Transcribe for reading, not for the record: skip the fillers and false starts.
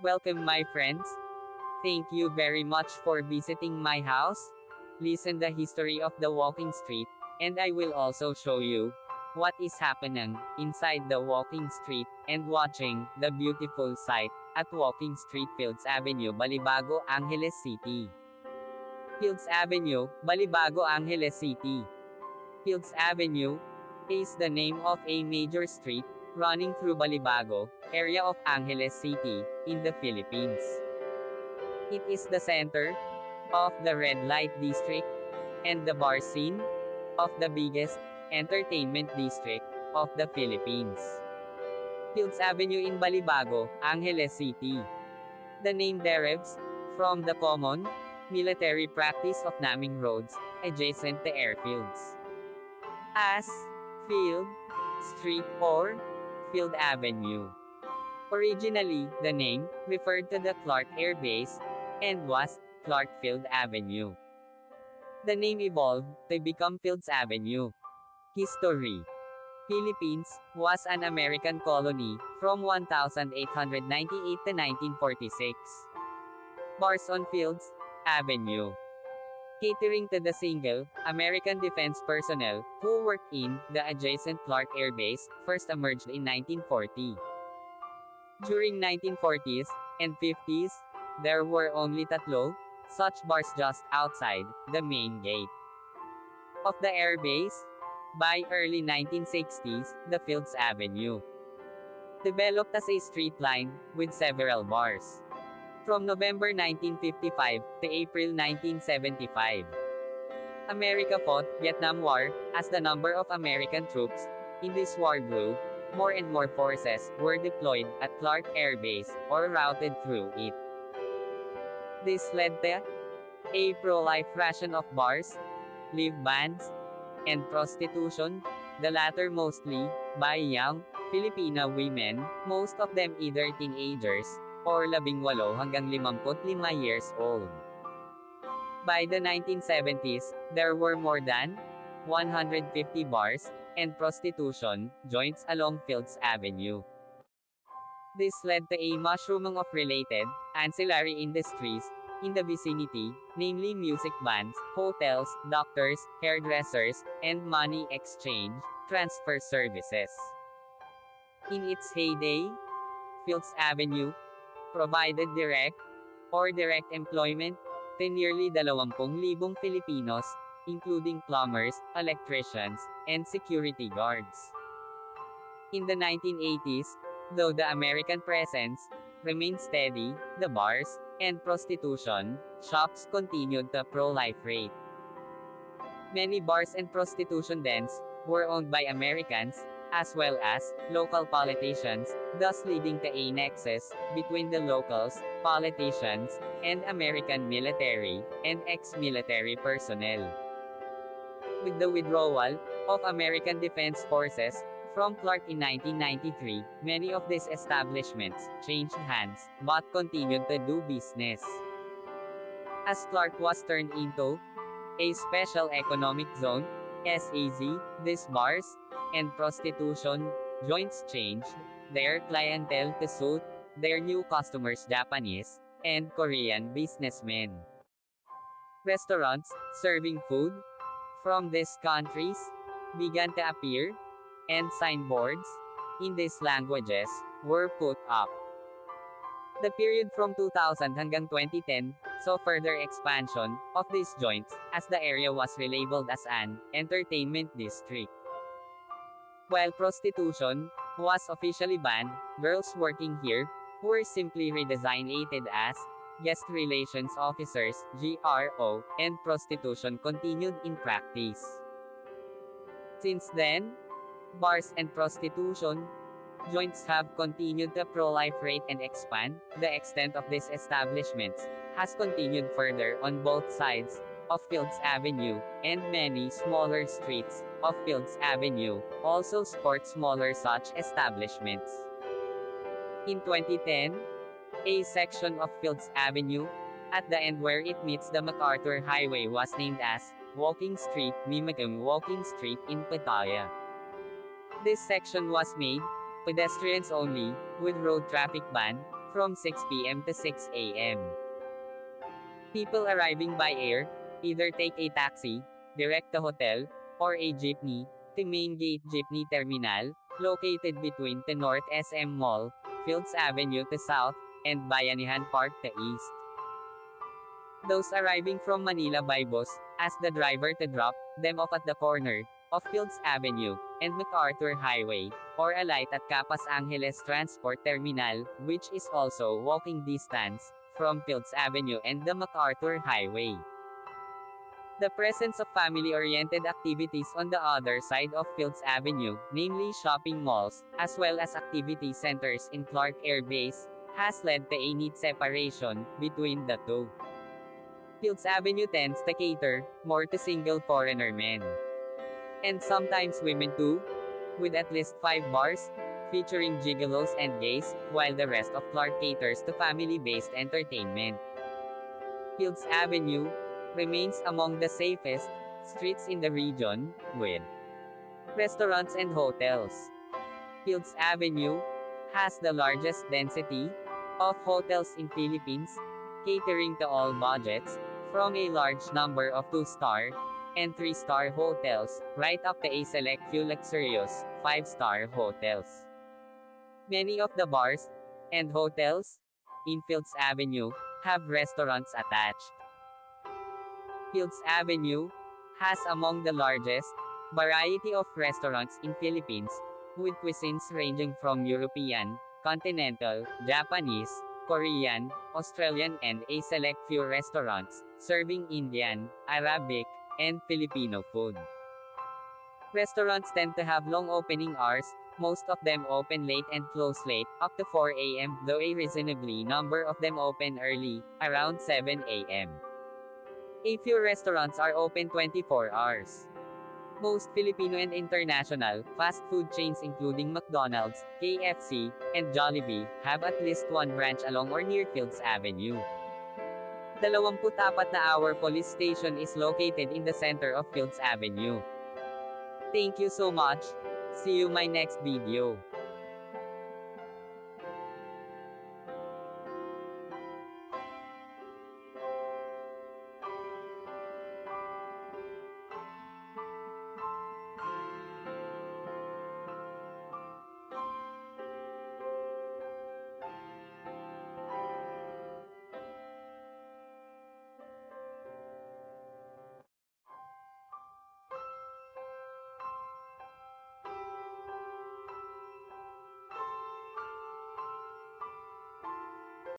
Welcome my friends. Thank you very much for visiting my house. Listen the history of the walking street, and I will also show you what is happening inside the walking street, and watching the beautiful sight at Walking Street Fields Avenue, Balibago, Angeles City. Fields Avenue, Balibago, Angeles City. Fields Avenue is the name of a major street running through Balibago area of Angeles City in the Philippines. It is the center of the red light district and the bar scene of the biggest entertainment district of the Philippines. Fields Avenue in Balibago, Angeles City. The name derives from the common military practice of naming roads adjacent to airfields as Field Street or Field Avenue. Originally, the name referred to the Clark Air Base and was Clark Field Avenue. The name evolved to become Fields Avenue. History. Philippines was an American colony from 1898 to 1946. Bars on Fields Avenue. Catering to the single American defense personnel who worked in the adjacent Clark Air Base first emerged in 1940. During 1940s and 50s, there were only tatlo such bars just outside the main gate of the air base. By early 1960s, the Fields Avenue developed as a street line with several bars. From November 1955 to April 1975, America fought Vietnam War. As the number of American troops in this war grew, more and more forces were deployed at Clark Air Base or routed through it. This led to a proliferation of bars, lieve bands, and prostitution, the latter mostly by young Filipina women, most of them either teenagers or 18 hanggang 55 years old. By the 1970s, there were more than 150 bars and prostitution joints along Fields Avenue. This led to a mushrooming of related, ancillary industries in the vicinity, namely music bands, hotels, doctors, hairdressers, and money exchange, transfer services. In its heyday, Fields Avenue provided direct or direct employment to nearly 20,000 Filipinos, including plumbers, electricians, and security guards. In the 1980s, though the American presence remained steady, the bars and prostitution shops continued to proliferate. Many bars and prostitution dens were owned by Americans, as well as local politicians, thus leading to a nexus between the locals, politicians, and American military and ex-military personnel. With the withdrawal of American Defense Forces from Clark in 1993, many of these establishments changed hands, but continued to do business. As Clark was turned into a Special Economic Zone, SEZ, these bars and prostitution joints changed their clientele to suit their new customers, Japanese and Korean businessmen. Restaurants serving food from these countries began to appear, and signboards in these languages were put up. The period from 2000 hanggang 2010 saw further expansion of these joints, as the area was relabeled as an entertainment district. While prostitution was officially banned, girls working here were simply redesignated as guest relations officers, GRO, and prostitution continued in practice. Since then, bars and prostitution joints have continued to proliferate and expand. The extent of these establishments has continued further on both sides of Fields Avenue, and many smaller streets of Fields Avenue also sport smaller such establishments. In 2010, a section of Fields Avenue, at the end where it meets the MacArthur Highway, was named as Walking Street, mimicking Walking Street in Pattaya. This section was made pedestrians only, with road traffic ban from 6 p.m. to 6 a.m. People arriving by air, either take a taxi, direct to hotel, or a jeepney, to Main Gate Jeepney Terminal, located between the North SM Mall, Fields Avenue to South, and Bayanihan Park to East. Those arriving from Manila by bus, ask the driver to drop them off at the corner of Fields Avenue and MacArthur Highway, or alight at Capas Angeles Transport Terminal, which is also walking distance from Fields Avenue and the MacArthur Highway. The presence of family-oriented activities on the other side of Fields Avenue, namely shopping malls, as well as activity centers in Clark Air Base, has led to a neat separation between the two. Fields Avenue tends to cater more to single foreigner men, and sometimes women too, with at least 5 bars, featuring gigolos and gays, while the rest of Clark caters to family-based entertainment. Fields Avenue remains among the safest streets in the region, with restaurants and hotels. Fields Avenue has the largest density of hotels in Philippines, catering to all budgets, from a large number of 2-star and 3-star hotels, right up to a select few luxurious 5-star hotels. Many of the bars and hotels in Fields Avenue have restaurants attached. Fields Avenue has among the largest variety of restaurants in Philippines, with cuisines ranging from European, continental, Japanese, Korean, Australian, and a select few restaurants serving Indian, Arabic, and Filipino food. Restaurants tend to have long opening hours, most of them open late and close late, up to 4 a.m., though a reasonably number of them open early, around 7 a.m. A few restaurants are open 24 hours. Most Filipino and international fast food chains including McDonald's, KFC, and Jollibee have at least one branch along or near Fields Avenue. 24-hour police station is located in the center of Fields Avenue. Thank you so much. See you my next video.